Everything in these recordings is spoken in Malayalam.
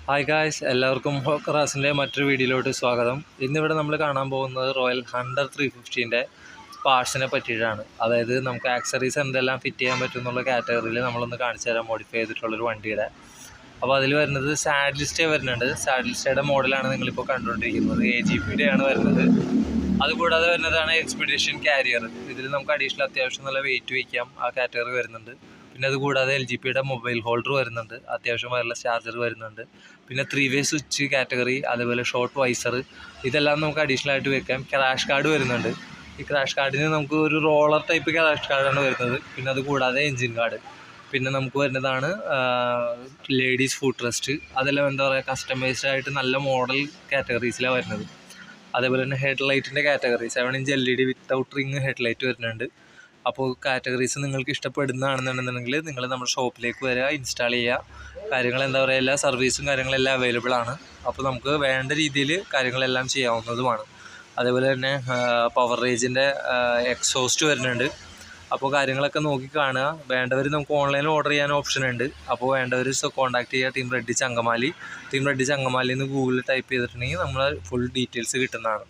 ഹായ് ഗായ്സ്, എല്ലാവർക്കും ഹോക്കറാസിൻ്റെ മറ്റൊരു വീഡിയോയിലോട്ട് സ്വാഗതം. ഇന്നിവിടെ നമ്മൾ കാണാൻ പോകുന്നത് റോയൽ ഹണ്ടർ 350ൻ്റെ പാർട്സിനെ പറ്റിയിട്ടാണ്. അതായത് നമുക്ക് ആക്സറീസ് എന്തെല്ലാം ഫിറ്റ് ചെയ്യാൻ പറ്റും എന്നുള്ള കാറ്റഗറിയിൽ നമ്മളൊന്ന് കാണിച്ചു തരാം മോഡിഫൈ ചെയ്തിട്ടുള്ളൊരു വണ്ടിയുടെ. അപ്പോൾ അതിൽ വരുന്നത് സാഡിൽ സ്റ്റേ വരുന്നുണ്ട്. സാഡിൽ സ്റ്റേയുടെ മോഡലാണ് നിങ്ങളിപ്പോൾ കണ്ടുകൊണ്ടിരിക്കുന്നത്. AGPയുടെ ആണ് വരുന്നത്. അതുകൂടാതെ വരുന്നതാണ് എക്സ്പെഡിഷൻ കാരിയർ. ഇതിൽ നമുക്ക് അഡീഷണൽ അത്യാവശ്യം നല്ല വെയിറ്റ് വയ്ക്കാം, ആ കാറ്റഗറി വരുന്നുണ്ട്. പിന്നെ അതുകൂടാതെ LGPയുടെ മൊബൈൽ ഹോൾഡർ വരുന്നുണ്ട്, അത്യാവശ്യം വയർലെസ് ചാർജർ വരുന്നുണ്ട്. പിന്നെ 3-way സ്വിച്ച് കാറ്റഗറി, അതുപോലെ ഷോർട്ട് വൈസർ, ഇതെല്ലാം നമുക്ക് അഡീഷണൽ ആയിട്ട് വെക്കാം. ക്രാഷ് കാർഡ് വരുന്നുണ്ട്. ഈ ക്രാഷ് കാർഡിന് നമുക്ക് ഒരു റോളർ ടൈപ്പ് ക്രാഷ് കാർഡാണ് വരുന്നത്. പിന്നെ അതുകൂടാതെ എൻജിൻ കാർഡ്, പിന്നെ നമുക്ക് വരുന്നതാണ് ലേഡീസ് ഫുഡ് റെസ്റ്റ്. അതെല്ലാം എന്താ പറയുക, കസ്റ്റമൈസ്ഡ് ആയിട്ട് നല്ല മോഡൽ കാറ്റഗറീസിലാണ് വരുന്നത്. അതേപോലെ തന്നെ ഹെഡ് ലൈറ്റിൻ്റെ category 7-inch LED without ring head light വരുന്നുണ്ട്. അപ്പോൾ കാറ്റഗറീസ് നിങ്ങൾക്ക് ഇഷ്ടപ്പെടുന്നതാണെന്നുണ്ടെന്നുണ്ടെങ്കിൽ നിങ്ങൾ നമ്മുടെ ഷോപ്പിലേക്ക് വരിക, ഇൻസ്റ്റാൾ ചെയ്യുക. കാര്യങ്ങൾ എന്താ പറയുക, എല്ലാ സർവീസും കാര്യങ്ങളെല്ലാം അവൈലബിൾ ആണ്. അപ്പോൾ നമുക്ക് വേണ്ട രീതിയിൽ കാര്യങ്ങളെല്ലാം ചെയ്യാവുന്നതുമാണ്. അതേപോലെ തന്നെ പവർ റേഞ്ചിൻ്റെ എക്സോസ്റ്റ് വരുന്നുണ്ട്. അപ്പോൾ കാര്യങ്ങളൊക്കെ നോക്കി കാണുക. വേണ്ടവർ നമുക്ക് ഓൺലൈനിൽ ഓർഡർ ചെയ്യാൻ ഓപ്ഷൻ ഉണ്ട്. അപ്പോൾ വേണ്ടവർ കോൺടാക്ട് ചെയ്യുക. ടീം റെഡി ചങ്ങമാലി എന്ന് ഗൂഗിളിൽ ടൈപ്പ് ചെയ്തിട്ടുണ്ടെങ്കിൽ നമ്മൾ ഫുൾ ഡീറ്റെയിൽസ് കിട്ടുന്നതാണ്.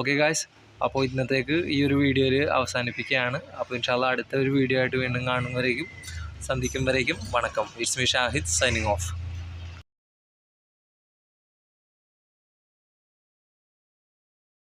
ഓക്കെ ഗായ്സ്, അപ്പോൾ ഇന്നത്തേക്ക് ഈ ഒരു വീഡിയോയിൽ അവസാനിപ്പിക്കുകയാണ്. അപ്പോൾ ഇൻഷാല്ലാ അടുത്ത ഒരു വീഡിയോ ആയിട്ട് വീണ്ടും സന്ധിക്കും വരേക്കും വണക്കം. It's me Shahid signing off.